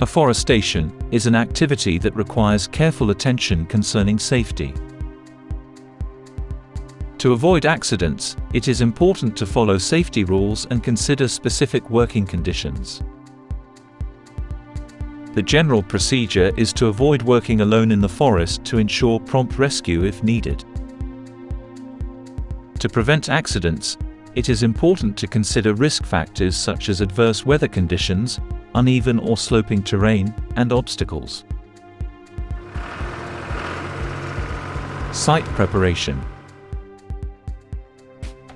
Afforestation is an activity that requires careful attention concerning safety. To avoid accidents, it is important to follow safety rules and consider specific working conditions. The general procedure is to avoid working alone in the forest to ensure prompt rescue if needed. To prevent accidents, it is important to consider risk factors such as adverse weather conditions, uneven or sloping terrain, and obstacles. Site preparation.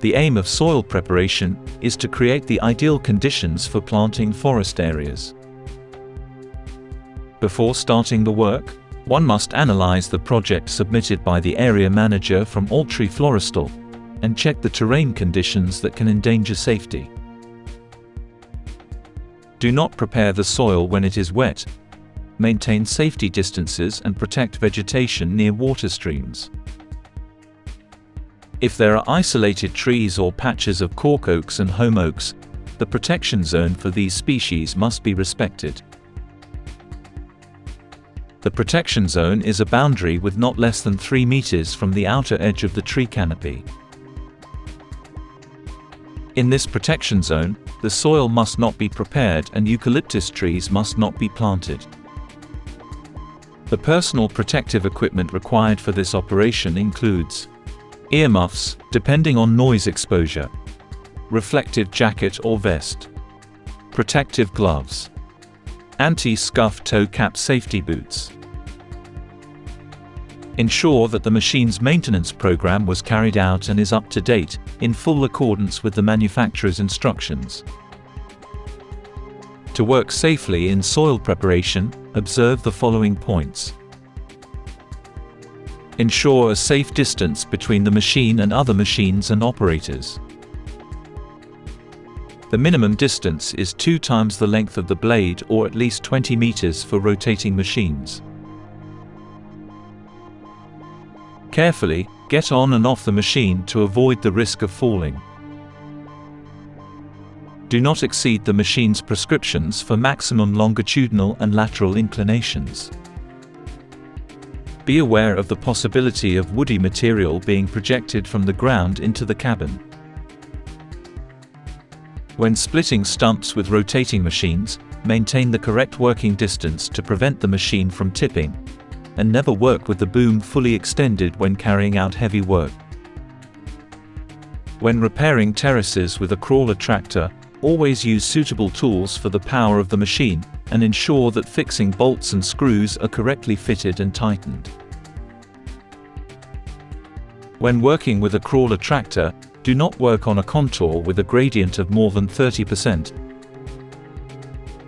The aim of soil preparation is to create the ideal conditions for planting forest areas. Before starting the work, one must analyze the project submitted by the area manager from Altry Florestal and check the terrain conditions that can endanger safety. Do not prepare the soil when it is wet. Maintain safety distances and protect vegetation near water streams. If there are isolated trees or patches of cork oaks and holm oaks, the protection zone for these species must be respected. The protection zone is a boundary with not less than 3 meters from the outer edge of the tree canopy. In this protection zone, the soil must not be prepared and eucalyptus trees must not be planted. The personal protective equipment required for this operation includes earmuffs, depending on noise exposure, reflective jacket or vest, protective gloves, anti-scuff toe cap safety boots. Ensure that the machine's maintenance program was carried out and is up to date, in full accordance with the manufacturer's instructions. To work safely in soil preparation, observe the following points. Ensure a safe distance between the machine and other machines and operators. The minimum distance is 2 times the length of the blade or at least 20 meters for rotating machines. Carefully get on and off the machine to avoid the risk of falling. Do not exceed the machine's prescriptions for maximum longitudinal and lateral inclinations. Be aware of the possibility of woody material being projected from the ground into the cabin. When splitting stumps with rotating machines, maintain the correct working distance to prevent the machine from tipping, and never work with the boom fully extended when carrying out heavy work. When repairing terraces with a crawler tractor, always use suitable tools for the power of the machine, and ensure that fixing bolts and screws are correctly fitted and tightened. When working with a crawler tractor, do not work on a contour with a gradient of more than 30%.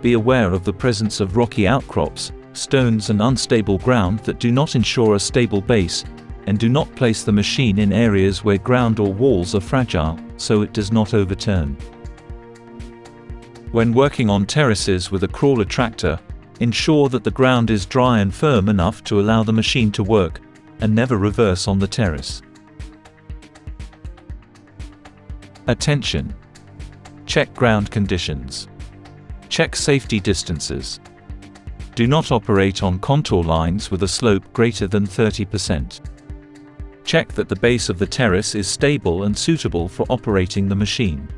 Be aware of the presence of rocky outcrops, stones and unstable ground that do not ensure a stable base, and do not place the machine in areas where ground or walls are fragile, so it does not overturn. When working on terraces with a crawler tractor, ensure that the ground is dry and firm enough to allow the machine to work, and never reverse on the terrace. Attention! Check ground conditions. Check safety distances. Do not operate on contour lines with a slope greater than 30%. Check that the base of the terrace is stable and suitable for operating the machine.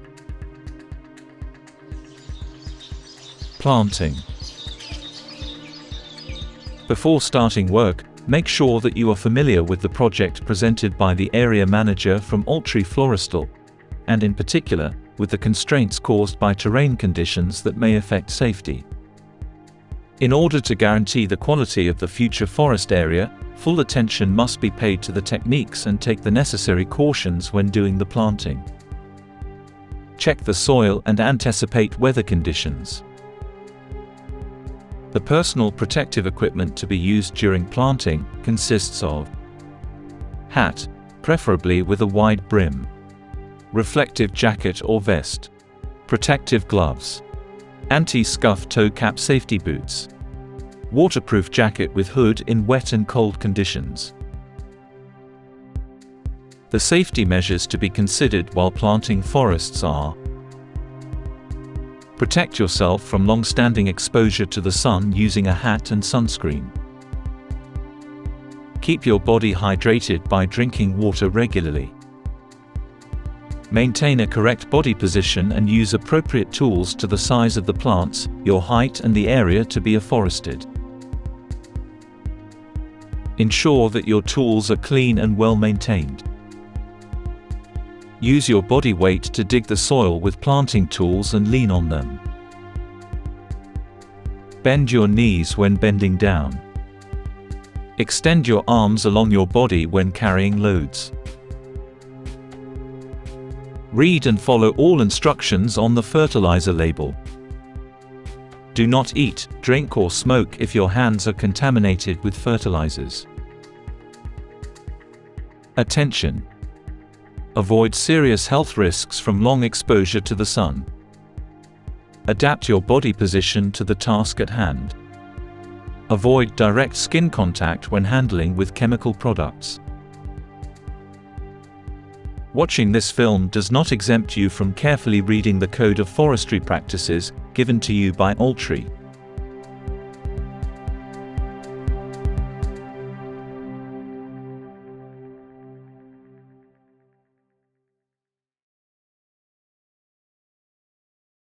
Planting. Before starting work, make sure that you are familiar with the project presented by the area manager from Altry Florestal, and in particular, with the constraints caused by terrain conditions that may affect safety. In order to guarantee the quality of the future forest area, full attention must be paid to the techniques and take the necessary cautions when doing the planting. Check the soil and anticipate weather conditions. The personal protective equipment to be used during planting consists of hat, preferably with a wide brim, reflective jacket or vest, protective gloves, anti-scuff toe cap safety boots, waterproof jacket with hood in wet and cold conditions. The safety measures to be considered while planting forests are: protect yourself from long-standing exposure to the sun using a hat and sunscreen. Keep your body hydrated by drinking water regularly. Maintain a correct body position and use appropriate tools to the size of the plants, your height and the area to be afforested. Ensure that your tools are clean and well maintained. Use your body weight to dig the soil with planting tools and lean on them. Bend your knees when bending down. Extend your arms along your body when carrying loads. Read and follow all instructions on the fertilizer label. Do not eat, drink or smoke if your hands are contaminated with fertilizers. Attention! Avoid serious health risks from long exposure to the sun. Adapt your body position to the task at hand. Avoid direct skin contact when handling with chemical products. Watching this film does not exempt you from carefully reading the Code of Forestry Practices, given to you by AFFORESTATION.